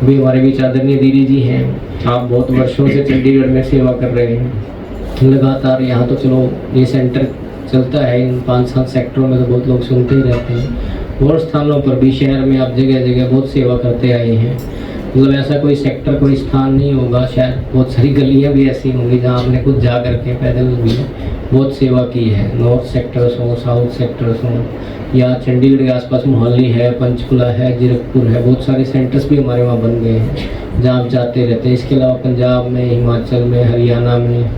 भी हमारे बीच आदरणीय दीदी जी हैं। आप बहुत वर्षों से चंडीगढ़ में सेवा कर रहे हैं लगातार। यहाँ तो चलो ये सेंटर चलता है, इन 5-7 सेक्टरों में तो बहुत लोग सुनते ही रहते हैं। और स्थानों पर भी शहर में आप जगह जगह बहुत सेवा करते आए हैं। मतलब ऐसा कोई सेक्टर, कोई स्थान नहीं होगा, शायद बहुत सारी गलियाँ भी ऐसी होंगी जहाँ आपने खुद जा करके पैदल भी बहुत सेवा की है। नॉर्थ सेक्टर्स हों, साउथ सेक्टर्स हों, या चंडीगढ़ के आसपास मोहाली है, पंचकुला है, जीरकपुर है, बहुत सारे सेंटर्स भी हमारे वहाँ बन गए हैं जहाँ आप जाते रहते हैं। इसके अलावा पंजाब में, हिमाचल में, हरियाणा में,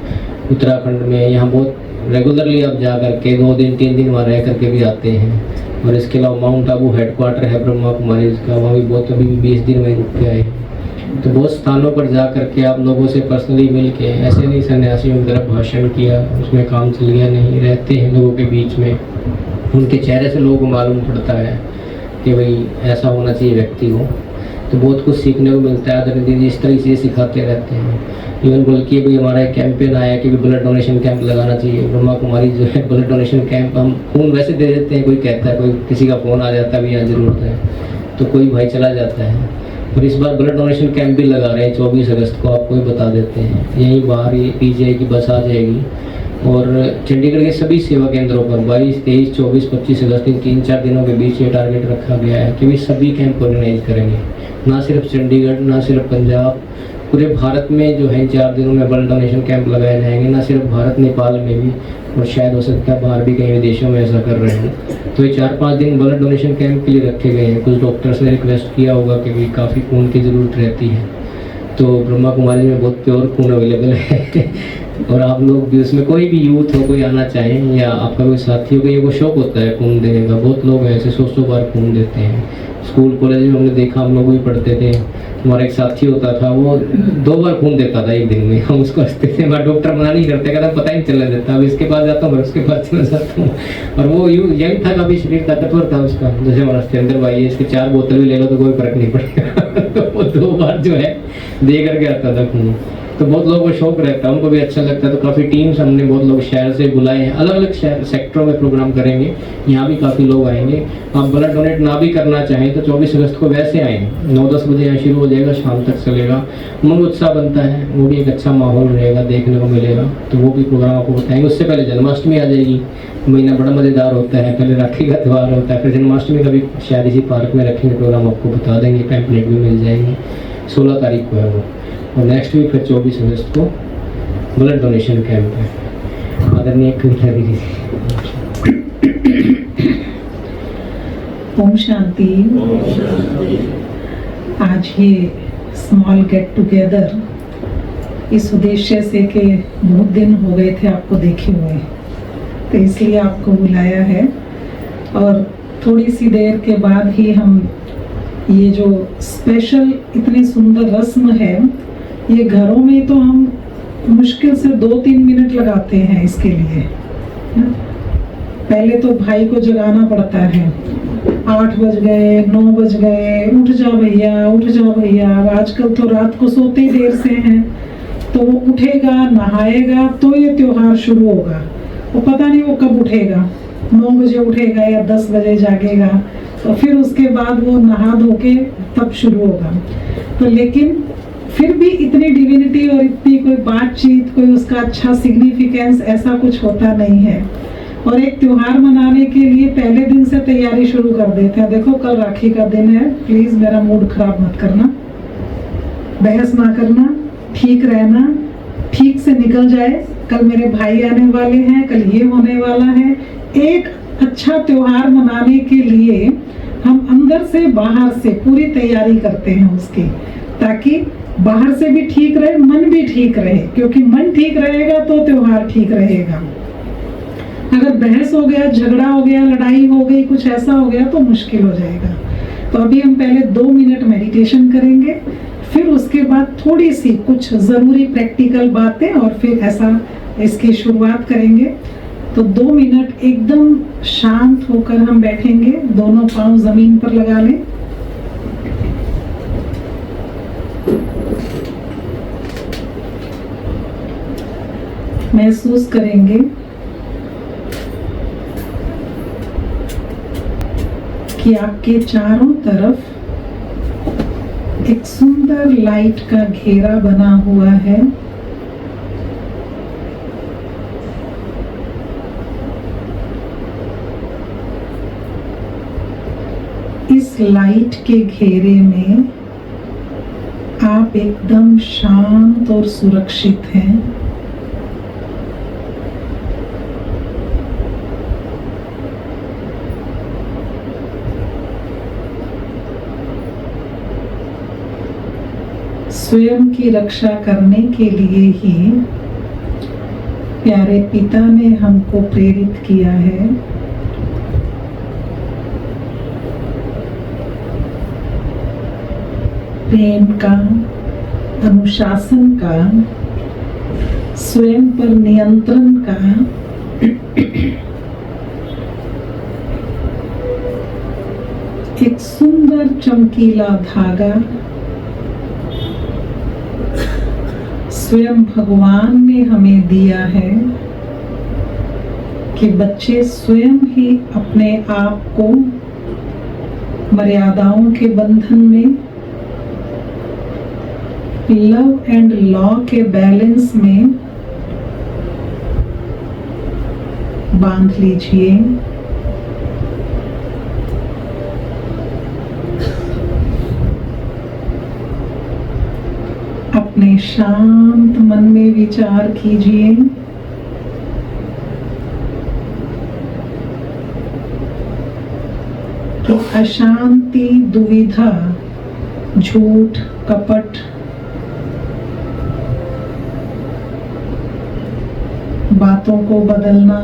उत्तराखंड में, यहाँ बहुत रेगुलरली आप जा करके 2 दिन 3 दिन वहाँ रह करके भी आते हैं। और इसके अलावा माउंट आबू हेडक्वार्टर है ब्रह्मा कुमारी का, वहाँ भी बहुत अभी 20 दिन में रुक के आए। तो बहुत स्थानों पर जा करके आप लोगों से पर्सनली मिल के, ऐसे नहीं सन्यासियों की तरफ भाषण किया, उसमें काम चल गया नहीं, रहते हैं लोगों के बीच में। उनके चेहरे से लोगों को मालूम पड़ता है कि भाई ऐसा होना चाहिए व्यक्ति को। तो बहुत कुछ सीखने को मिलता है। आदरणीय दीदी इस तरह से सिखाते रहते हैं। इवन बल्कि भाई हमारा एक कैंपेन आया कि ब्लड डोनेशन कैंप लगाना चाहिए। ब्रह्मा कुमारी जो है ब्लड डोनेशन कैंप, हम खून वैसे दे देते हैं, कोई कहता है, कोई किसी का फ़ोन आ जाता है भी यहाँ ज़रूरत है, तो कोई भाई चला जाता है। और इस बार ब्लड डोनेशन कैंप भी लगा रहे हैं 24 अगस्त को, आपको ही बता देते हैं। यहीं बाहर ही पीजीआई की बस आ जाएगी और चंडीगढ़ के सभी सेवा केंद्रों पर 22, 23, 24, 25 अगस्त इन 3-4 दिनों के बीच ये टारगेट रखा गया है कि वे सभी कैंप ऑर्गेनाइज करेंगे। ना सिर्फ चंडीगढ़, ना सिर्फ पंजाब, पूरे भारत में जो है 4 दिनों में ब्लड डोनेशन कैंप लगाए जाएंगे। ना सिर्फ भारत, नेपाल में भी, और शायद हो सकता है बाहर भी कई विदेशों में ऐसा कर रहे हैं। तो ये 4-5 दिन ब्लड डोनेशन कैंप के लिए रखे गए हैं। कुछ डॉक्टर्स ने रिक्वेस्ट किया होगा कि भाई काफ़ी खून की ज़रूरत रहती है, तो ब्रह्मा कुमारी में बहुत प्योर खून अवेलेबल है। और आप लोग भी उसमें, कोई भी यूथ हो, कोई आना चाहें, या आपका कोई साथी हो, ये को शौक होता है खून देने का। बहुत लोग ऐसे 100 बार खून देते हैं। स्कूल कॉलेज में हमने देखा, हम लोग भी पढ़ते थे, हमारा एक साथी होता था, वो 2 बार खून देता था एक दिन में। हम उसको हंसते थे, मैं डॉक्टर मना नहीं करते, कहता पता ही नहीं चलने देता, अब इसके पास जाता हूँ, उसके पास चला जाता हूँ। और वो यंग था, काफ़ी शरीर ताकतवर था उसका, जैसे हमारा सत्येंद्र भाई है, इसके 4 बोतल भी ले लो तो कोई फर्क नहीं पड़ेगा। तो वो 2 बार जो है दे करके आता था खून। तो बहुत लोगों को शौक रहता है, उनको भी अच्छा लगता है। तो काफ़ी टीम्स हमने बहुत लोग शहर से बुलाए हैं, अलग अलग शहर सेक्टरों में प्रोग्राम करेंगे, यहाँ भी काफ़ी लोग आएंगे। आप ब्लड डोनेट ना भी करना चाहें तो 24 अगस्त को वैसे आएँ, 9-10 बजे यहाँ शुरू हो जाएगा, शाम तक चलेगा। उमंग उत्साह बनता है, वो भी एक अच्छा माहौल रहेगा, देखने को मिलेगा। तो वो भी प्रोग्राम आपको बताएंगे। उससे पहले जन्माष्टमी आ जाएगी, महीना बड़ा मज़ेदार होता है। पहले राखी का त्यौहार होता है, फिर जन्माष्टमी का भी शायद इसी पार्क में रखेंगे प्रोग्राम, आपको बता देंगे, पैम्पलेट भी मिल जाएंगे। 16 तारीख को है वो, और नेक्स्ट वीक फिर 24 अगस्त को ब्लड डोनेशन कैंप है। आदरणीय कविता दीदी, ओम शांति। आज ये स्मॉल गेट टुगेदर इस उद्देश्य से कि बहुत दिन हो गए थे आपको देखे हुए, तो इसलिए आपको बुलाया है। और थोड़ी सी देर के बाद ही हम ये जो स्पेशल इतनी सुंदर रस्म है, ये घरों में तो हम मुश्किल से 2-3 मिनट लगाते हैं इसके लिए। पहले तो भाई को जगाना पड़ता है, 8 बज गए, 9 बज गए, उठ जा भैया, उठ जा भैया। आजकल तो रात को सोते ही देर से हैं, तो वो उठेगा, नहाएगा तो ये त्योहार शुरू होगा। वो पता नहीं वो कब उठेगा, 9 बजे उठेगा या 10 बजे जागेगा, तो फिर उसके बाद वो नहा धो के तब शुरू होगा। तो लेकिन फिर भी इतनी डिविनिटी और इतनी कोई बातचीत, कोई उसका अच्छा सिग्निफिकेंस ऐसा कुछ होता नहीं है। और एक त्योहार मनाने के लिए पहले दिन से तैयारी शुरू कर देते हैं। देखो कल राखी का दिन है, प्लीज मेरा मूड खराब मत करना, बहस ना करना, ठीक रहना, ठीक से निकल जाए। कल मेरे भाई आने वाले हैं, कल ये होने वाला है। एक अच्छा त्योहार मनाने के लिए हम अंदर से बाहर से पूरी तैयारी करते हैं उसकी, ताकि बाहर से भी ठीक रहे, मन भी ठीक रहे। क्योंकि मन ठीक रहेगा तो त्योहार ठीक रहेगा। अगर बहस हो गया, झगड़ा हो गया, लड़ाई हो गई, कुछ ऐसा हो गया तो मुश्किल हो जाएगा। तो अभी हम पहले 2 मिनट मेडिटेशन करेंगे, फिर उसके बाद थोड़ी सी कुछ ज़रूरी प्रैक्टिकल बातें, और फिर ऐसा इसकी शुरुआत करेंगे। तो 2 मिनट एकदम शांत होकर हम बैठेंगे, दोनों पाँव ज़मीन पर लगा लें। महसूस करेंगे कि आपके चारों तरफ एक सुंदर लाइट का घेरा बना हुआ है। इस लाइट के घेरे में आप एकदम शांत और सुरक्षित हैं। स्वयं की रक्षा करने के लिए ही प्यारे पिता ने हमको प्रेरित किया है। प्रेम का, अनुशासन का, स्वयं पर नियंत्रण का, एक सुंदर चमकीला धागा स्वयं भगवान ने हमें दिया है कि बच्चे स्वयं ही अपने आप को मर्यादाओं के बंधन में, लव एंड लॉ के बैलेंस में बांध लीजिए। अपने शांत मन में विचार कीजिए कि अशांति, दुविधा, झूठ, कपट, बातों को बदलना,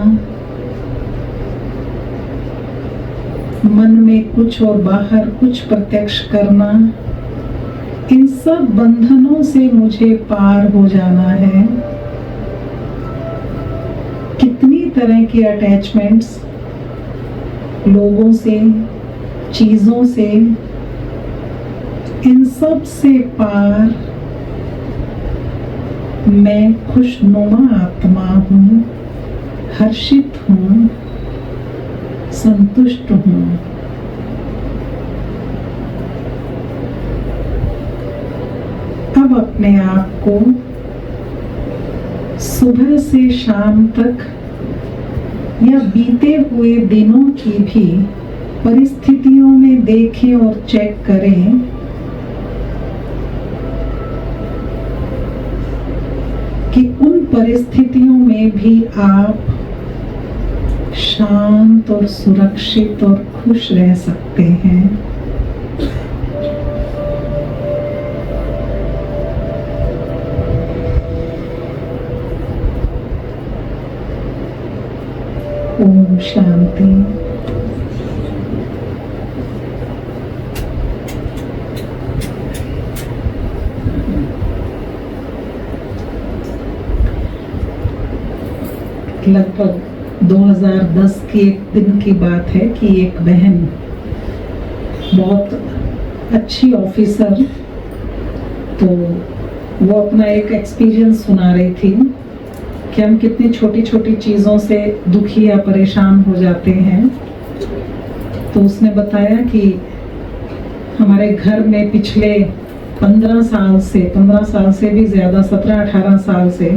मन में कुछ और बाहर कुछ प्रत्यक्ष करना, इन सब बंधनों से मुझे पार हो जाना है। कितनी तरह की अटैचमेंट्स लोगों से, चीजों से, इन सब से पार मैं खुशनुमा आत्मा हूँ, हर्षित हूँ, संतुष्ट हूँ। अब अपने आप को सुबह से शाम तक या बीते हुए दिनों की भी परिस्थितियों में देखें और चेक करें कि उन परिस्थितियों में भी आप शांत और सुरक्षित और खुश रह सकते हैं। ओम शांति। लगभग 2010 की एक दिन की बात है कि एक बहन, बहुत अच्छी ऑफिसर, तो वो अपना एक एक्सपीरियंस सुना रही थी कि हम कितनी छोटी छोटी चीज़ों से दुखी या परेशान हो जाते हैं। तो उसने बताया कि हमारे घर में पिछले 15 साल से भी ज़्यादा, 17-18 साल से,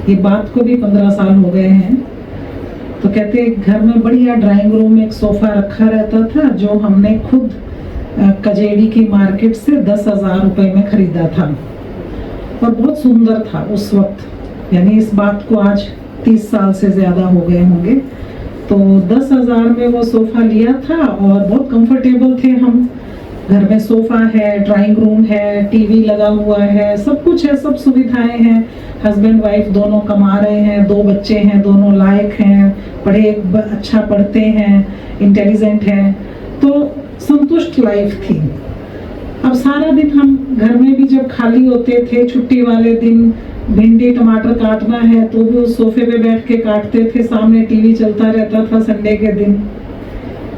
ये बात को भी 15 साल हो गए हैं। तो कहते घर में बढ़िया ड्राइंग रूम में एक सोफ़ा रखा रहता था जो हमने खुद कजेड़ी की मार्केट से 10,000 रुपए में खरीदा था और बहुत सुंदर था उस वक्त। यानी इस बात को आज 30 साल से ज़्यादा हो गए होंगे। तो 10,000 में वो सोफ़ा लिया था और बहुत कंफर्टेबल थे हम। घर में सोफ़ा है, ड्राइंग रूम है, टीवी लगा हुआ है, सब कुछ है, सब सुविधाएं हैं। हस्बैंड वाइफ दोनों कमा रहे हैं, 2 बच्चे हैं, दोनों लायक हैं, अच्छा पढ़ते हैं, इंटेलिजेंट हैं, तो संतुष्ट लाइफ थी। अब सारा दिन हम घर में भी जब खाली होते थे, छुट्टी वाले दिन भिंडी टमाटर काटना है तो भी उस सोफे पे बैठ के काटते थे, सामने टीवी चलता रहता था संडे के दिन।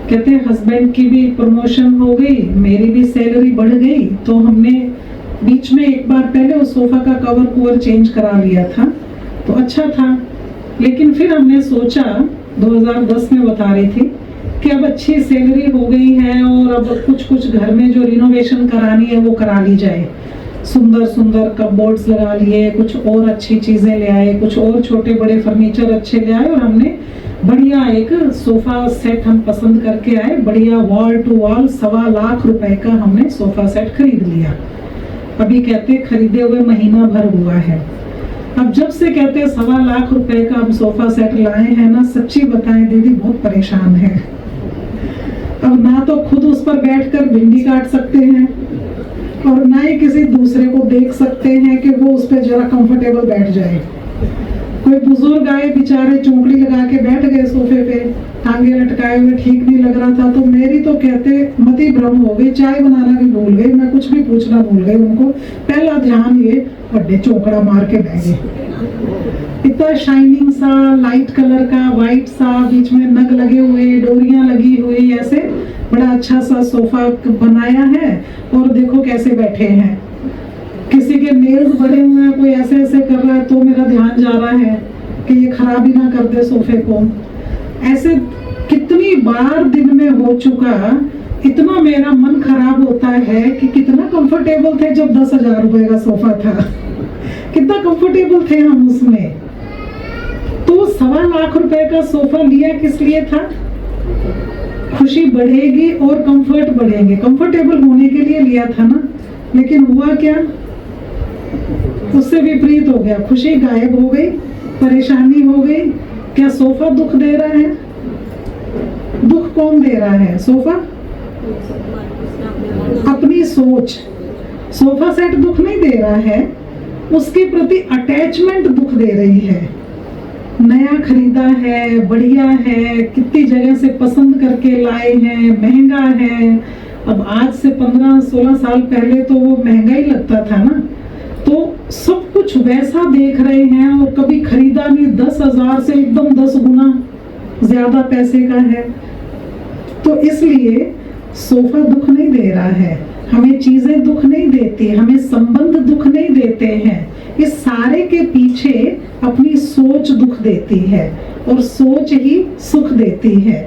कहते हस्बैंड की भी प्रमोशन हो गई, मेरी भी सैलरी बढ़ गई, तो हमने बीच में एक बार पहले उस सोफा का कवर चेंज करा लिया था, तो अच्छा था। लेकिन फिर हमने सोचा, 2010 में बता रही थी कि अब अच्छी सैलरी हो गई है और अब कुछ कुछ घर में जो रिनोवेशन करानी है वो करा ली जाए। सुंदर सुंदर कपबोर्ड्स लगा लिए, कुछ और अच्छी चीज़ें ले आए, कुछ और छोटे बड़े फर्नीचर अच्छे ले आए और हमने बढ़िया एक सोफ़ा सेट हम पसंद करके आए। बढ़िया वॉल टू वॉल 1.25 लाख रुपए का हमने सोफ़ा सेट खरीद लिया। अभी कहते खरीदे हुए महीना भर हुआ है। अब जब से कहते हैं 1.25 लाख रुपए का हम सोफ़ा सेट लाए हैं ना, सच्ची बताएं दीदी बहुत परेशान है। अब ना तो खुद उस पर बैठकर भिंडी काट सकते हैं और ना ही किसी दूसरे को देख सकते हैं कि वो उस पर जरा कंफर्टेबल बैठ जाए। कोई बुजुर्ग आए बेचारे चौंकड़ी लगा के बैठ गए सोफे पे, टांगे लटकाए हुए, ठीक नहीं लग रहा था, तो मेरी तो कहते मति भ्रम हो गई, चाय बनाना भी भूल गई, मैं कुछ भी पूछना भूल गई उनको। पहला ध्यान ये बड़े चौकड़ा मार के बह गए। इतना शाइनिंग सा लाइट कलर का वाइट सा, बीच में नग लगे हुए, डोरियां लगी हुई, ऐसे बड़ा अच्छा सा सोफा बनाया है और देखो कैसे बैठे हैं। किसी के नेल्स बड़े हुए हैं, कोई ऐसे ऐसे कर रहा है तो मेरा ध्यान जा रहा है कि ये खराब ही ना कर दे सोफे को। ऐसे कितनी बार दिन में हो चुका, इतना मेरा मन खराब होता है कि कितना कंफर्टेबल थे जब 10,000 रुपए का सोफा था, कितना कंफर्टेबल थे हम उसमें। तो 1.25 लाख रुपए का सोफा लिया किस लिए था? खुशी बढ़ेगी और कंफर्ट बढ़ेंगे, कंफर्टेबल होने के लिए लिया था ना। लेकिन हुआ क्या, उससे विपरीत हो गया। खुशी गायब हो गई, परेशानी हो गई। क्या सोफा दुख दे रहा है? दुख कौन दे रहा है? सोफा, अपनी सोच। सोफा सेट दुख नहीं दे रहा है, उसके प्रति अटैचमेंट दुख दे रही है। नया खरीदा है, बढ़िया है, कितनी जगह से पसंद करके लाए हैं, महंगा है। अब आज से 15-16 साल पहले तो वो महंगा ही लगता था ना, तो सब कुछ वैसा देख रहे हैं और कभी खरीदा नहीं, 10,000 से एकदम 10 गुना ज्यादा पैसे का है। तो इसलिए सोफा दुख नहीं दे रहा है, हमें चीजें दुख नहीं देती, हमें संबंध दुख नहीं देते हैं। इस सारे के पीछे अपनी सोच दुख देती है और सोच ही सुख देती है।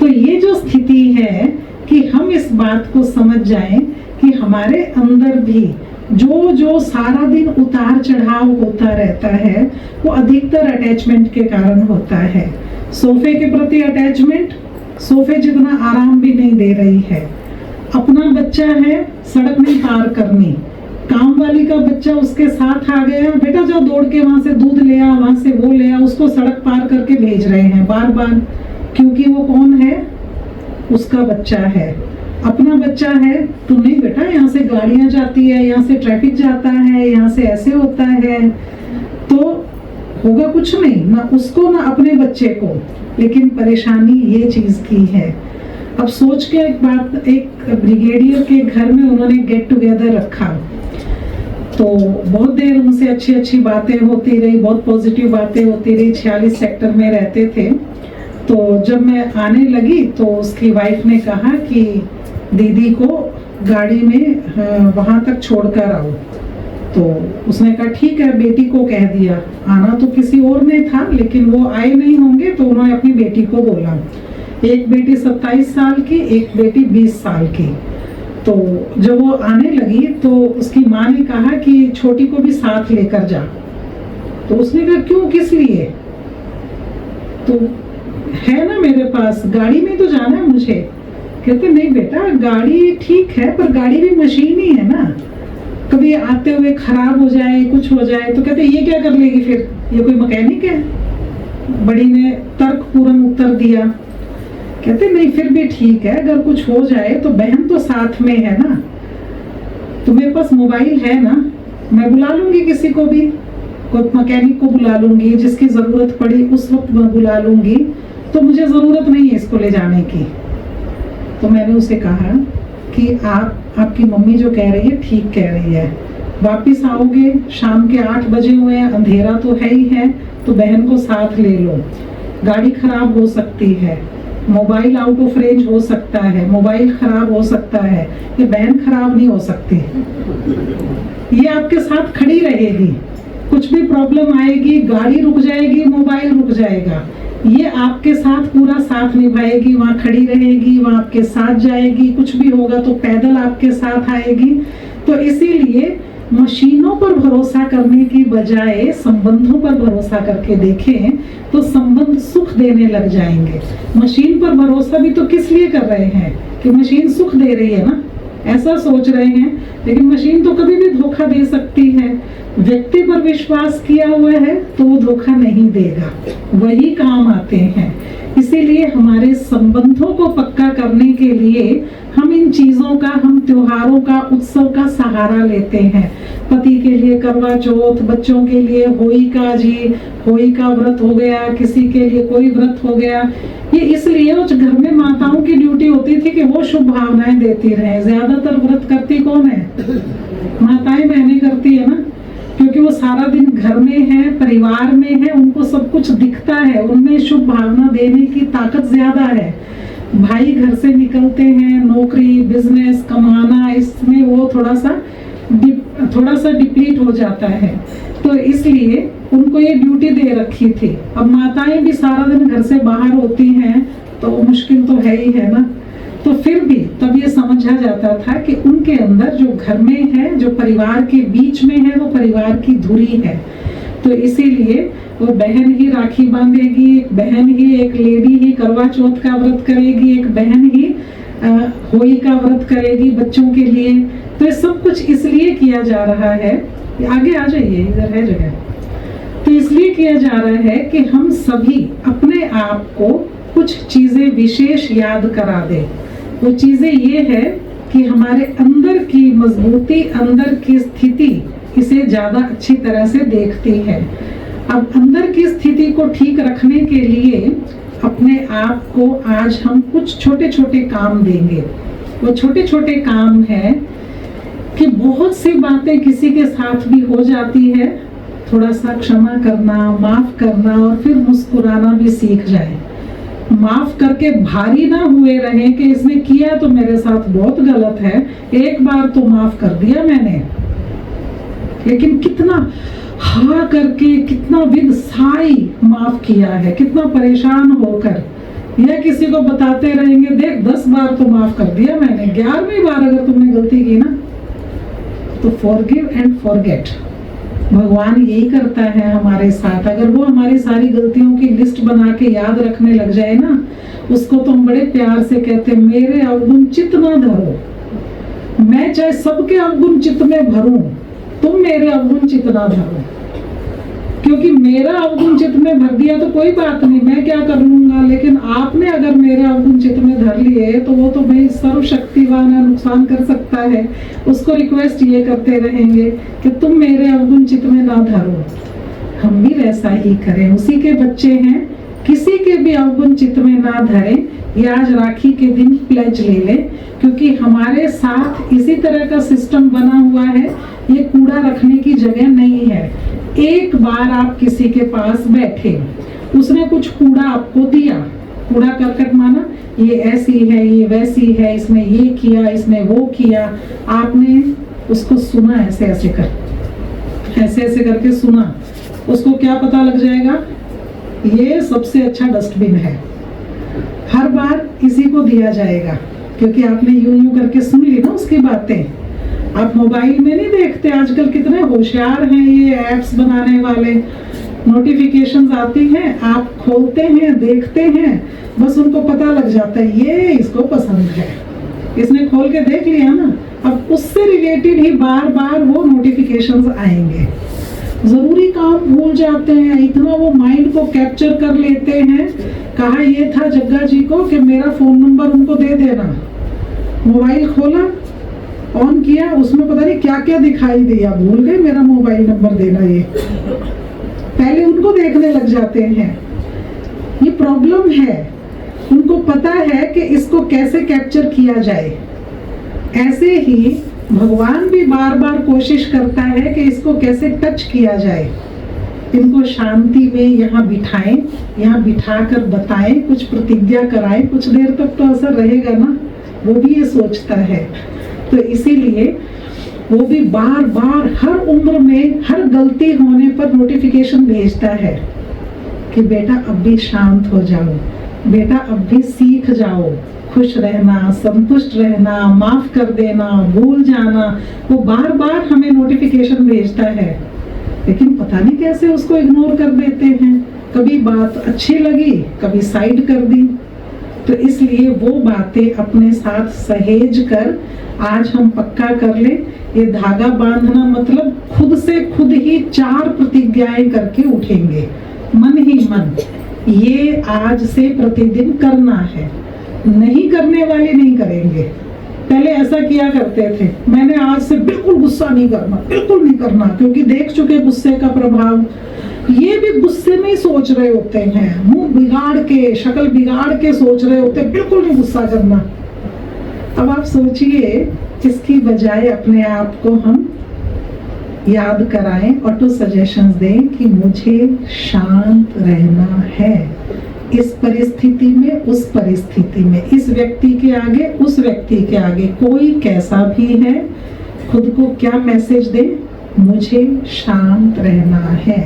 तो ये जो स्थिति है कि हम इस बात को समझ जाएं कि हमारे अंदर भी जो जो सारा दिन उतार चढ़ाव होता रहता है वो अधिकतर अटैचमेंट के कारण होता है। सोफे के प्रति अटैचमेंट, सोफे जितना आराम भी नहीं दे रही है। अपना बच्चा है, सड़क नहीं पार करनी, काम वाली का बच्चा उसके साथ आ गया, बेटा जाओ दौड़ के वहां से दूध ले आ, वहां से वो ले आ, उसको सड़क पार करके भेज रहे हैं बार बार, क्योंकि वो कौन है? उसका बच्चा है। अपना बच्चा है तो नहीं बेटा, यहाँ से गाड़ियां जाती है, यहाँ से ट्रैफिक जाता है, यहाँ से ऐसे होता है, तो होगा कुछ नहीं ना उसको ना अपने बच्चे को। लेकिन परेशानी ये चीज की है। अब सोच के एक बात, एक ब्रिगेडियर के घर में उन्होंने गेट टुगेदर रखा, तो बहुत देर उनसे अच्छी अच्छी बातें होती रही, बहुत पॉजिटिव बातें होती रही। 46 सेक्टर में रहते थे। तो जब मैं आने लगी तो उसकी वाइफ ने कहा कि दीदी को गाड़ी में वहां तक छोड़कर आओ। तो उसने कहा ठीक है, बेटी को कह दिया। आना तो किसी और ने था लेकिन वो आए नहीं होंगे, तो उन्होंने अपनी बेटी को बोला। एक बेटी 27 साल की, एक बेटी 20 साल की। तो जब वो आने लगी तो उसकी माँ ने कहा कि छोटी को भी साथ लेकर जा। तो उसने कहा क्यों, किस लिए? तो है ना मेरे पास, गाड़ी में तो जाना है मुझे। कहते नहीं बेटा, गाड़ी ठीक है पर गाड़ी भी मशीन ही है ना, कभी आते हुए खराब हो जाए, कुछ हो जाए। तो कहते ये क्या कर लेगी फिर, ये कोई मैकेनिक है? बड़ी ने तर्कपूर्ण उत्तर दिया। कहते नहीं फिर भी ठीक है, अगर कुछ हो जाए तो बहन तो साथ में है ना, तुम्हारे पास मोबाइल है ना, मैं बुला लूंगी किसी को भी, कोई मैकेनिक को बुला लूंगी, जिसकी जरूरत पड़ी उस वक्त मैं बुला लूंगी, तो मुझे जरूरत नहीं है इसको ले जाने की। तो मैंने उसे कहा कि आपकी मम्मी जो कह रही है ठीक कह रही है, वापिस आओगे, शाम के 8 बजे हुए हैं, अंधेरा तो है ही है, तो बहन को साथ ले लो। गाड़ी खराब हो सकती है, मोबाइल आउट ऑफ रेंज हो सकता है, मोबाइल खराब हो सकता है, ये बहन खराब नहीं हो सकती, ये आपके साथ खड़ी रहेगी। कुछ भी प्रॉब्लम आएगी, गाड़ी रुक जाएगी, मोबाइल रुक जाएगा, ये आपके साथ पूरा साथ निभाएगी, वहाँ खड़ी रहेगी, वहाँ आपके साथ जाएगी, कुछ भी होगा तो पैदल आपके साथ आएगी। तो इसीलिए मशीनों पर भरोसा करने की बजाय संबंधों पर भरोसा करके देखें तो संबंध सुख देने लग जाएंगे। मशीन पर भरोसा भी तो किस लिए कर रहे हैं कि मशीन सुख दे रही है ना, ऐसा सोच रहे हैं, लेकिन मशीन तो कभी भी धोखा दे सकती है। व्यक्ति पर विश्वास किया हुआ है तो वो धोखा नहीं देगा, वही काम आते हैं। इसीलिए हमारे संबंधों को पक्का करने के लिए हम इन चीजों का, हम त्योहारों का, उत्सव का सहारा लेते हैं। पति के लिए करवा चौथ, बच्चों के लिए होलिका जी, होलिका व्रत हो गया, किसी के लिए कोई व्रत हो गया। ये इसलिए उस घर में माताओं की ड्यूटी होती थी कि वो शुभ भावनाएं देती रहे। ज्यादातर व्रत करती कौन है? माताएं बहनें करती है ना, क्योंकि वो सारा दिन घर में है, परिवार में है, उनको सब कुछ दिखता है, उनमें शुभ भावना देने की ताकत ज्यादा है। भाई घर से निकलते हैं, नौकरी, बिजनेस, कमाना, इसमें वो थोड़ा सा डिप्लीट हो जाता है। तो इसलिए उनको ये ड्यूटी दे रखी थी। अब माताएं भी सारा दिन घर से बाहर होती हैं तो मुश्किल तो है ही है ना। तो फिर भी तब ये समझा जाता था कि उनके अंदर जो घर में है, जो परिवार के बीच में है, वो परिवार की धुरी है। तो इसीलिए वो बहन ही राखी बांधेगी, एक बहन ही, एक लेडी ही करवा चौथ का व्रत करेगी, एक बहन ही होली का व्रत करेगी बच्चों के लिए। तो ये सब कुछ इसलिए किया जा रहा है, आगे आ जाइए, इधर है जगह। तो इसलिए किया जा रहा है कि हम सभी अपने आप को कुछ चीजें विशेष याद करा दें। वो चीजें ये है कि हमारे अंदर की मजबूती, अंदर की स्थिति इसे ज्यादा अच्छी तरह से देखती है। अब अंदर की स्थिति को ठीक रखने के लिए अपने आप को आज हम कुछ छोटे छोटे काम देंगे। वो छोटे छोटे काम है कि बहुत सी बातें किसी के साथ भी हो जाती है, थोड़ा सा क्षमा करना, माफ करना और फिर मुस्कुराना भी सीख जाए। माफ करके भारी ना हुए रहें कि इसने किया तो मेरे साथ बहुत गलत है, एक बार तो माफ कर दिया मैंने, लेकिन कितना हा करके, कितना विद साई माफ किया है, कितना परेशान होकर, या किसी को बताते रहेंगे देख 10 बार तो माफ कर दिया मैंने, 11वीं बार अगर तुमने गलती की ना तो फॉरगिव एंड फॉरगेट। भगवान यही करता है हमारे साथ। अगर वो हमारी सारी गलतियों की लिस्ट बना के याद रखने लग जाए ना, उसको तो हम बड़े प्यार से कहते हैं मेरे अवगुण चित्त ना धरो, मैं चाहे सबके अवगुण चित्त में भरूं, तुम मेरे अवगुण चित्त ना धरो। क्योंकि मेरा अवगुण चित्त में भर दिया तो कोई बात नहीं, मैं क्या कर लूंगा, लेकिन आपने अगर मेरे अवगुण चित्त में धर लिए तो वो तो भाई सर्वशक्तिवान है, नुकसान कर सकता है। उसको रिक्वेस्ट ये करते रहेंगे कि तुम मेरे अवगुण चित्त में ना धरो। हम भी वैसा ही करें, उसी के बच्चे हैं, किसी के भी अवगुण चित्त में ना धरें। ये आज राखी के दिन प्लेज ले लें, क्योंकि हमारे साथ इसी तरह का सिस्टम बना हुआ है। ये कूड़ा रखने की जगह नहीं है। एक बार आप किसी के पास बैठे, उसने कुछ कूड़ा आपको दिया, कूड़ा करकट माना, ये ऐसी है, ये वैसी है, इसने ये किया, इसने वो किया, आपने उसको सुना, ऐसे ऐसे करके सुना, उसको क्या पता लग जाएगा, ये सबसे अच्छा डस्टबिन है। हर बार इसी को दिया जाएगा, क्योंकि आपने यूं करके सुन ली ना उसकी बातें। आप मोबाइल में नहीं देखते आजकल कितने होशियार हैं ये ऐप्स बनाने वाले, नोटिफिकेशंस आती हैं, आप खोलते हैं, देखते हैं, बस उनको पता लग जाता है ये इसको पसंद है, इसने खोल के देख लिया ना, अब उससे रिलेटेड ही बार बार वो नोटिफिकेशंस आएंगे। जरूरी काम भूल जाते हैं, इतना वो माइंड को कैप्चर कर लेते हैं। कहा ये था जग्गा जी को कि मेरा फोन नंबर उनको दे देना, मोबाइल खोला, ऑन किया, उसमें पता नहीं क्या क्या दिखाई दिया, भूल गए मेरा मोबाइल नंबर देना। ये पहले उनको देखने लग जाते हैं, ये प्रॉब्लम है। उनको पता है कि इसको कैसे कैप्चर किया जाए। ऐसे ही भगवान भी बार बार कोशिश करता है कि इसको कैसे टच किया जाए। इनको शांति में यहाँ बिठाएं, यहाँ बिठाकर बताएं, कुछ प्रतिज्ञा कराएं, कुछ देर तक तो असर रहेगा ना, वो भी ये सोचता है। तो इसीलिए वो भी बार बार हर उम्र में हर गलती होने पर नोटिफिकेशन भेजता है कि बेटा अब भी शांत हो जाओ, बेटा अब भी सीख जाओ, खुश रहना, संतुष्ट रहना, माफ कर देना, भूल जाना। वो बार बार हमें नोटिफिकेशन भेजता है, लेकिन पता नहीं कैसे उसको इग्नोर कर देते हैं। कभी बात अच्छी लगी, कभी साइड कर दी। तो इसलिए वो बातें अपने साथ सहेज कर आज हम पक्का कर ले, ये धागा बांधना मतलब खुद से खुद ही 4 प्रतिज्ञाएं करके उठेंगे, मन ही मन। ये आज से प्रतिदिन करना है, नहीं करने वाले नहीं करेंगे। पहले ऐसा किया करते थे, मैंने आज से बिल्कुल गुस्सा नहीं करना, बिल्कुल नहीं करना, क्योंकि देख चुके गुस्से का प्रभाव। ये भी गुस्से में ही सोच रहे होते हैं, मुंह बिगाड़ के, शक्ल बिगाड़ के सोच रहे होते हैं, बिल्कुल नहीं गुस्सा करना। अब आप सोचिए, इसकी बजाय अपने आप को हम याद कराएं, ऑटो सजेशंस दें कि मुझे शांत रहना है, इस परिस्थिति में, उस परिस्थिति में, इस व्यक्ति के आगे, उस व्यक्ति के आगे, कोई कैसा भी है, खुद को क्या मैसेज दे, मुझे शांत रहना है।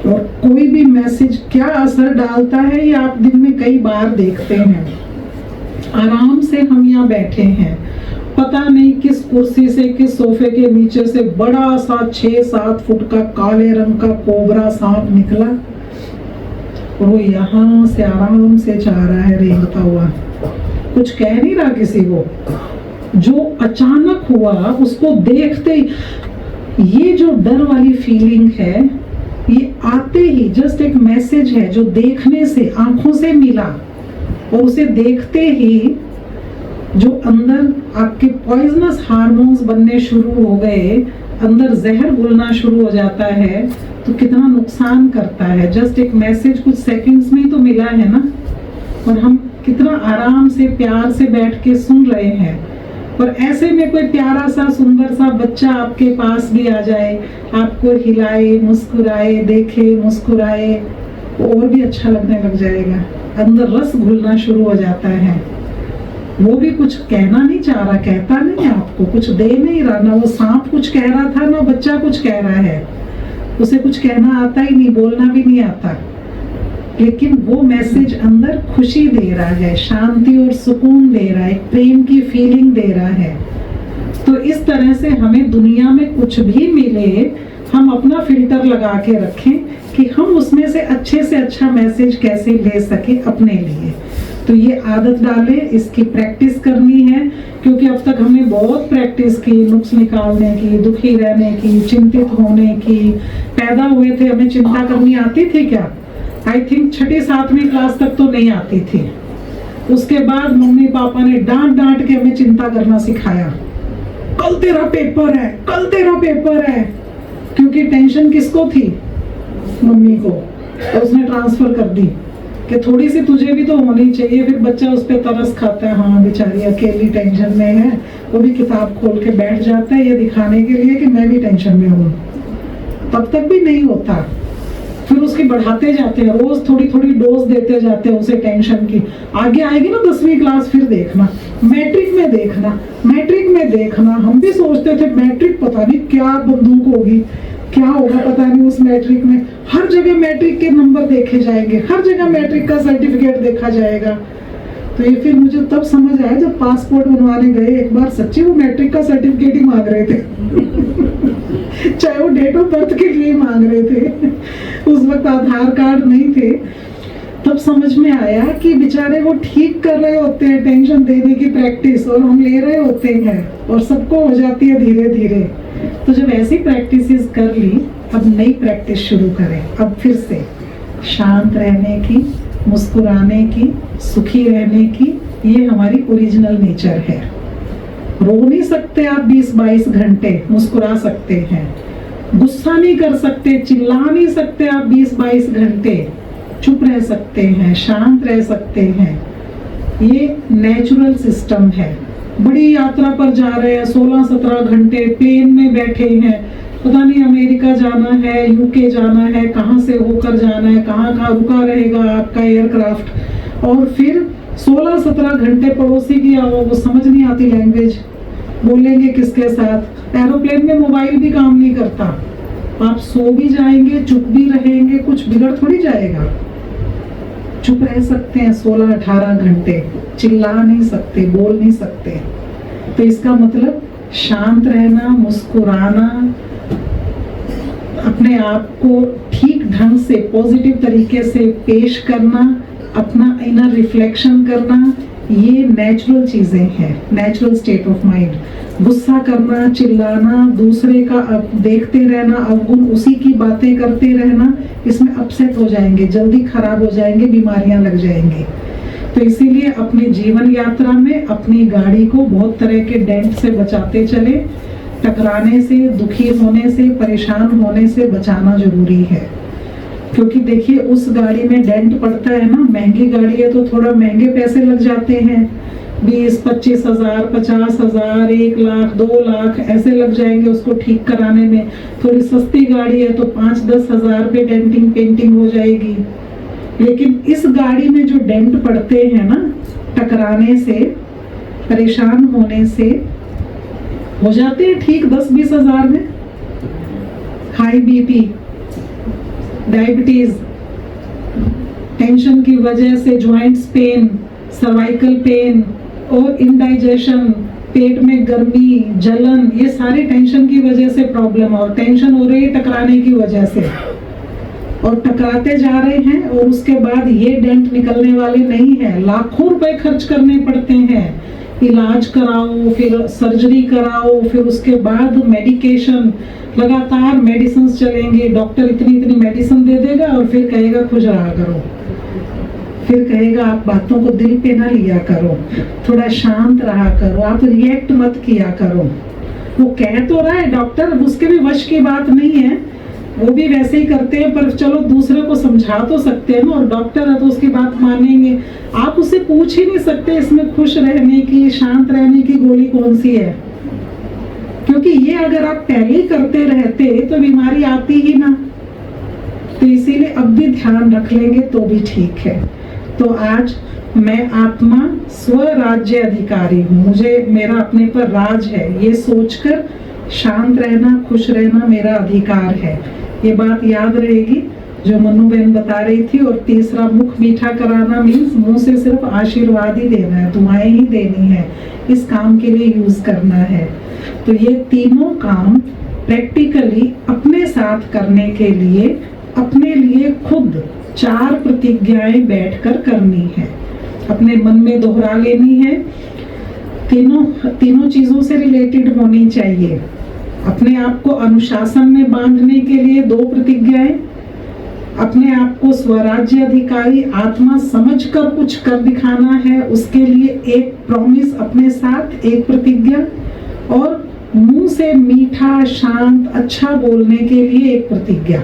और कोई भी मैसेज क्या असर डालता है, ये आप दिन में कई बार देखते हैं। आराम से हम यहाँ बैठे हैं, पता नहीं किस कुर्सी से, किस सोफे के नीचे से बड़ा सा 6-7 फुट का काले रंग का कोबरा सांप निकला और वो यहाँ से आराम से जा रहा है रेंगता हुआ, कुछ कह नहीं रहा किसी को। जो अचानक हुआ उसको देखते ही ये जो डर वाली फीलिंग है, ये आते ही जस्ट एक मैसेज है जो देखने से, आंखों से मिला, और उसे देखते ही जो अंदर आपके पॉइजनस हार्मोन्स बनने शुरू हो गए, अंदर जहर घुलना शुरू हो जाता है, तो कितना नुकसान करता है। जस्ट एक मैसेज कुछ सेकंड्स में ही तो मिला है ना, और हम कितना आराम से, प्यार से बैठ के सुन रहे हैं। और ऐसे में कोई प्यारा सा, सुंदर सा बच्चा आपके पास भी आ जाए, आपको हिलाए, मुस्कुराए, देखे, मुस्कुराए, और भी अच्छा लगने लग जाएगा, अंदर रस घुलना शुरू हो जाता है। वो भी कुछ कहना नहीं चाह रहा, कहता नहीं आपको, कुछ दे नहीं रहा, ना वो सांप कुछ कह रहा था, ना बच्चा कुछ कह रहा है, उसे कुछ कहना आता ही नहीं, बोलना भी नहीं आता, लेकिन वो मैसेज अंदर खुशी दे रहा है, शांति और सुकून दे रहा है, प्रेम की फीलिंग दे रहा है। तो इस तरह से हमें दुनिया में कुछ भी मिले, हम अपना फिल्टर लगा के रखें कि हम उसमें से अच्छे अच्छा मैसेज कैसे ले सके अपने लिए। तो ये आदत डालें, इसकी प्रैक्टिस करनी है, क्योंकि अब तक हमने बहुत प्रैक्टिस की, नुक्स निकालने की, दुखी रहने की, चिंतित होने की। पैदा हुए थे, हमें चिंता करनी आती थी क्या? आई थिंक 6ठी-7वीं क्लास तक तो नहीं आती थी। उसके बाद मम्मी पापा ने डांट के हमें चिंता करना सिखाया। कल तेरा पेपर है, कल तेरा पेपर है, क्योंकि टेंशन किसको थी? मम्मी को। तो उसने ट्रांसफर कर दी कि थोड़ी सी तुझे भी तो होनी चाहिए। फिर बच्चा उस पर तरस खाता है, हाँ बेचारी अकेली टेंशन में है, वो भी किताब खोल के बैठ जाता है ये दिखाने के लिए कि मैं भी टेंशन में हूँ। तब तक भी नहीं होता, फिर उसकी बढ़ाते जाते हैं, रोज थोड़ी थोड़ी डोज देते जाते हैं उसे टेंशन की। आगे आएगी ना 10वीं क्लास, फिर देखना, मैट्रिक में देखना, मैट्रिक में देखना। हम भी सोचते थे मैट्रिक पता नहीं क्या बंदूक होगी, क्या होगा पता नहीं उस मैट्रिक में। हर जगह मैट्रिक के नंबर देखे जाएंगे, हर जगह मैट्रिक का सर्टिफिकेट देखा जाएगा। तो ये फिर मुझे तब समझ आया जब पासपोर्ट बनवाने गए एक बार, सच्ची वो मैट्रिक का सर्टिफिकेट ही मांग रहे थे चाहे वो डेट ऑफ बर्थ के लिए मांग रहे थे। उस वक्त आधार कार्ड नहीं थे। तब समझ में आया कि बेचारे वो ठीक कर रहे होते हैं टेंशन देने की प्रैक्टिस, और हम ले रहे होते हैं, और सबको हो जाती है धीरे धीरे। तो जब ऐसी प्रैक्टिसेस कर ली, अब नई प्रैक्टिस शुरू करें। अब फिर से शांत रहने की, मुस्कुराने की, सुखी रहने की, ये हमारी ओरिजिनल नेचर है। रो नहीं सकते आप 20-22 घंटे, मुस्कुरा सकते हैं। गुस्सा नहीं कर सकते, चिल्ला नहीं सकते आप 20-22 घंटे, चुप रह सकते हैं, शांत रह सकते हैं। ये नेचुरल सिस्टम है। बड़ी यात्रा पर जा रहे हैं, 16-17 घंटे प्लेन में बैठे हैं, पता नहीं अमेरिका जाना है, यूके जाना है, कहाँ से होकर जाना है, कहाँ रुका रहेगा आपका एयरक्राफ्ट, और फिर 16-17 घंटे पड़ोसी की वो समझ नहीं आती लैंग्वेज, बोलेंगे किसके साथ, एरोप्लेन में मोबाइल भी काम नहीं करता, आप सो भी जाएंगे, चुप भी रहेंगे, कुछ बिगड़ थोड़ी जाएगा। चुप रह सकते हैं 16-18 घंटे, चिल्ला नहीं सकते, बोल नहीं सकते। तो इसका मतलब शांत रहना, मुस्कुराना, अपने आप को ठीक ढंग से पॉजिटिव तरीके से पेश करना, अपना इनर रिफ्लेक्शन करना, ये नेचुरल चीजें हैं, नेचुरल स्टेट ऑफ माइंड। गुस्सा करना, चिल्लाना, दूसरे का देखते रहना, अवगुण उसी की बातें करते रहना, इसमें अपसेट हो जाएंगे, जल्दी खराब हो जाएंगे, बीमारियां लग जाएंगी। तो इसीलिए अपनी जीवन यात्रा में अपनी गाड़ी को बहुत तरह के डेंट से बचाते चले, टकराने से, दुखी होने से, परेशान होने से बचाना जरूरी है। क्योंकि देखिए उस गाड़ी में डेंट पड़ता है ना, महंगी गाड़ी है तो थोड़ा महंगे पैसे लग जाते हैं, 20-25 हज़ार, 50 हज़ार, 1 लाख, 2 लाख ऐसे लग जाएंगे उसको ठीक कराने में। थोड़ी सस्ती गाड़ी है तो 5-10 हज़ार पे डेंटिंग पेंटिंग हो जाएगी। लेकिन इस गाड़ी में जो डेंट पड़ते हैं ना, टकराने से, परेशान होने से हो जाते हैं ठीक 10-20 हज़ार में। हाई बीपी, डायबिटीज, टेंशन की वजह से जॉइंट्स पेन, सर्वाइकल पेन और इंडाइजेशन, पेट में गर्मी, जलन, ये सारे टेंशन की वजह से प्रॉब्लम। और टेंशन हो रही है टकराने की वजह से, और टकराते जा रहे हैं, और उसके बाद ये डेंट निकलने वाले नहीं है, लाखों रुपए खर्च करने पड़ते हैं। इलाज कराओ, फिर सर्जरी कराओ, फिर उसके बाद मेडिकेशन, लगातार मेडिसिन चलेंगे, डॉक्टर इतनी मेडिसिन दे देगा और फिर कहेगा खुश रहा करो, फिर कहेगा आप बातों को दिल पे ना लिया करो, थोड़ा शांत रहा करो, आप रिएक्ट मत किया करो। वो कह तो रहा है डॉक्टर, उसके भी वश की बात नहीं है, वो भी वैसे ही करते हैं, पर चलो दूसरे को समझा तो सकते हैं ना, और डॉक्टर है तो उसकी बात मानेंगे। आप उससे पूछ ही नहीं सकते इसमें खुश रहने की, शांत रहने की गोली कौन सी है, क्योंकि ये अगर आप पहले ही करते रहते तो बीमारी आती ही ना। तो इसीलिए अब भी ध्यान रख लेंगे तो भी ठीक है। तो आज मैं आत्मा स्वराज्य अधिकारी हूँ, मुझे मेरा अपने पर राज है, ये सोचकर शांत रहना, खुश रहना मेरा अधिकार है। ये बात याद रहेगी जो मनु बहन बता रही थी। और तीसरा, मुख मीठा कराना मीन्स मुंह से सिर्फ आशीर्वाद ही देना है, दुआएं ही देनी है, इस काम के लिए यूज करना है। तो ये तीनों काम प्रैक्टिकली अपने साथ करने के लिए अपने लिए खुद 4 प्रतिज्ञाएं बैठकर करनी है, अपने मन में दोहरा लेनी है। तीनों चीजों से रिलेटेड होनी चाहिए। अपने आप को अनुशासन में बांधने के लिए 2 प्रतिज्ञाएं, अपने आप को स्वराज्य अधिकारी आत्मा समझकर कुछ कर दिखाना है, उसके लिए 1 प्रॉमिस अपने साथ, 1 प्रतिज्ञा, और मुंह से मीठा, शांत, अच्छा बोलने के लिए 1 प्रतिज्ञा।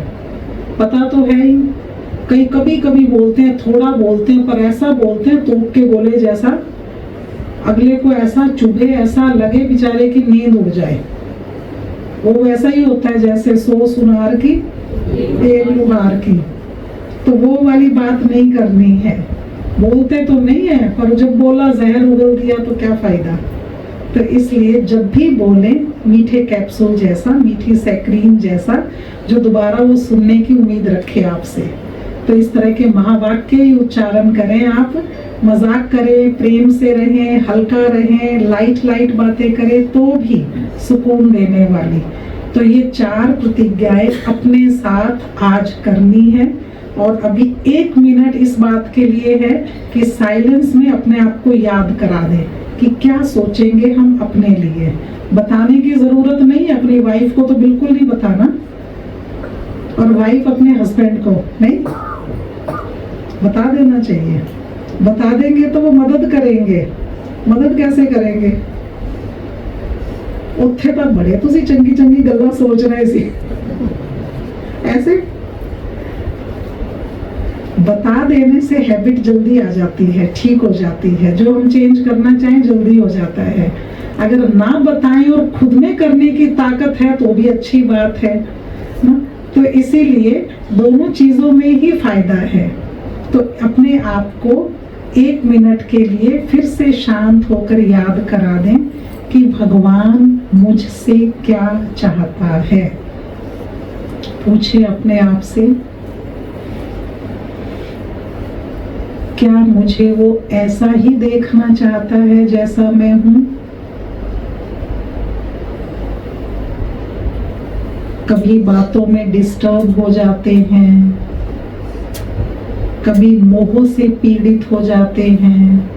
पता तो है ही, कभी कभी बोलते हैं, थोड़ा बोलते हैं, पर ऐसा बोलते हैं तोप के गोले जैसा, अगले को ऐसा चुभे, ऐसा लगे बेचारे की नींद उड़ जाए। वो वैसा ही होता है जैसे 100 सुनार की 1 लुहार की। तो वो वाली बात नहीं करनी है। बोलते तो नहीं है, पर जब बोला जहर उगल दिया तो क्या फायदा। तो इसलिए जब भी बोले मीठे कैप्सूल जैसा, मीठी सैक्रीन जैसा, जो दोबारा वो सुनने की उम्मीद रखे आपसे। तो इस तरह के महावाक्य ही उच्चारण करें आप, मजाक करें, प्रेम से रहें, हल्का रहें, लाइट बातें करें, तो भी सुकून देने वाली। तो ये 4 प्रतिज्ञाएं अपने साथ आज करनी है। और अभी 1 मिनट इस बात के लिए है कि साइलेंस में अपने आप को याद करा दें कि क्या सोचेंगे हम अपने लिए। बताने की जरूरत नहीं है, अपनी वाइफ को तो बिल्कुल नहीं बताना, और वाइफ अपने हस्बैंड को नहीं बता देना चाहिए। बता देंगे तो वो मदद करेंगे। मदद कैसे करेंगे? उत्थे तक बड़े तुसी चंगी गल्लां सोच रहे सी, ऐसे बता देने से हैबिट जल्दी आ जाती है, ठीक हो जाती है। जो हम चेंज करना चाहें जल्दी हो जाता है। अगर ना बताएं और खुद में करने की ताकत है तो भी अच्छी बात है ना। तो इसीलिए दोनों चीजों में ही फायदा है। तो अपने आप को 1 मिनट के लिए फिर से शांत होकर याद करा दें कि भगवान मुझसे क्या चाहता है। पूछिए अपने आप से, क्या मुझे वो ऐसा ही देखना चाहता है जैसा मैं हूं? कभी बातों में डिस्टर्ब हो जाते हैं, कभी मोह से पीड़ित हो जाते हैं,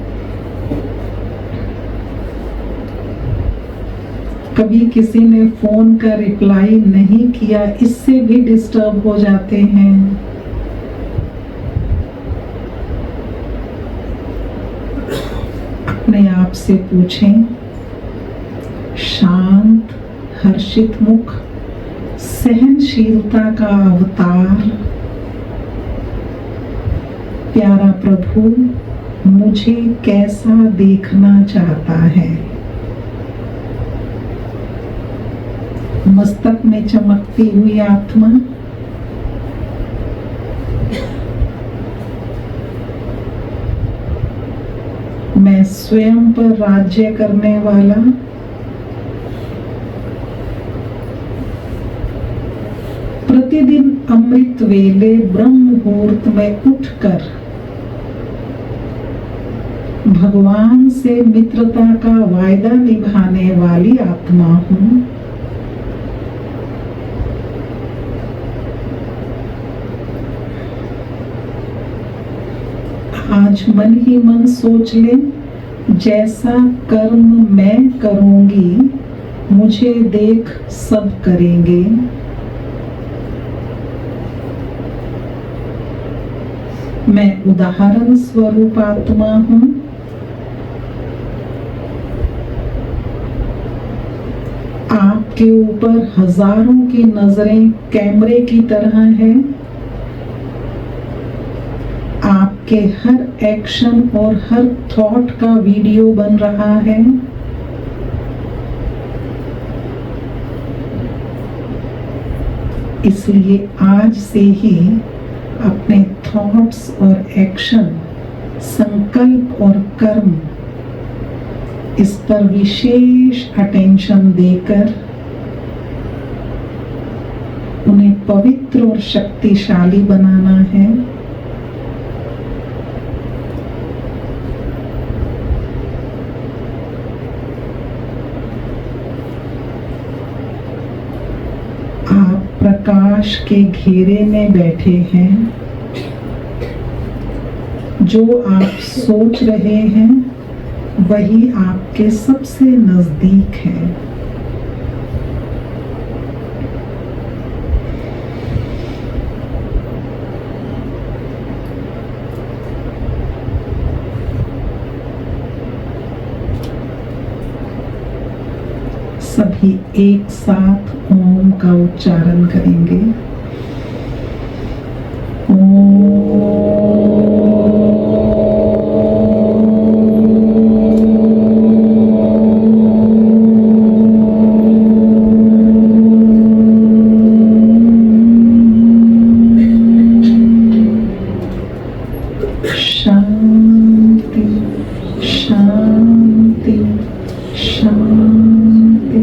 कभी किसी ने फोन का रिप्लाई नहीं किया, इससे भी डिस्टर्ब हो जाते हैं। अपने आप से पूछें, शांत, हर्षित मुख, सहनशीलता का अवतार प्यारा प्रभु मुझे कैसा देखना चाहता है। मस्तक में चमकती हुई आत्मा, मैं स्वयं पर राज्य करने वाला, प्रतिदिन अमृत वेले ब्रह्म मुहूर्त में उठकर भगवान से मित्रता का वायदा निभाने वाली आत्मा हूं। आज मन ही मन सोच ले, जैसा कर्म मैं करूंगी मुझे देख सब करेंगे। मैं उदाहरण स्वरूप आत्मा हूं। आपके ऊपर हजारों की नजरें कैमरे की तरह हैं। आपके हर एक्शन और हर थॉट का वीडियो बन रहा है। इसलिए आज से ही अपने थॉट्स और एक्शन, संकल्प और कर्म, इस पर विशेष अटेंशन देकर उन्हें पवित्र और शक्तिशाली बनाना है। आप प्रकाश के घेरे में बैठे हैं। जो आप सोच रहे हैं वही आपके सबसे नजदीक है। सभी एक साथ ओम का उच्चारण करेंगे। शांति शांति शांति।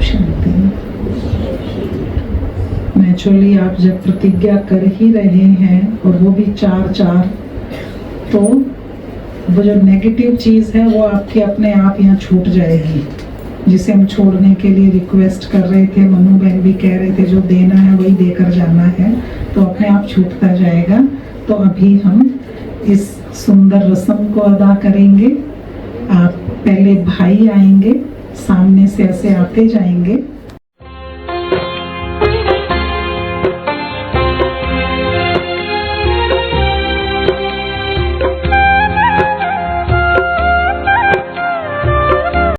शांति। नेचुरली आप जब प्रतिज्ञा कर ही रहे हैं और वो भी 4-4, तो वो जो नेगेटिव चीज है वो आपके अपने आप यहाँ छूट जाएगी, जिसे हम छोड़ने के लिए रिक्वेस्ट कर रहे थे। मनु बहन भी कह रहे थे जो देना है वही देकर जाना है, तो अपने आप छूटता जाएगा। तो अभी हम इस सुंदर रस्म को अदा करेंगे। आप पहले भाई आएंगे, सामने से ऐसे आते जाएंगे।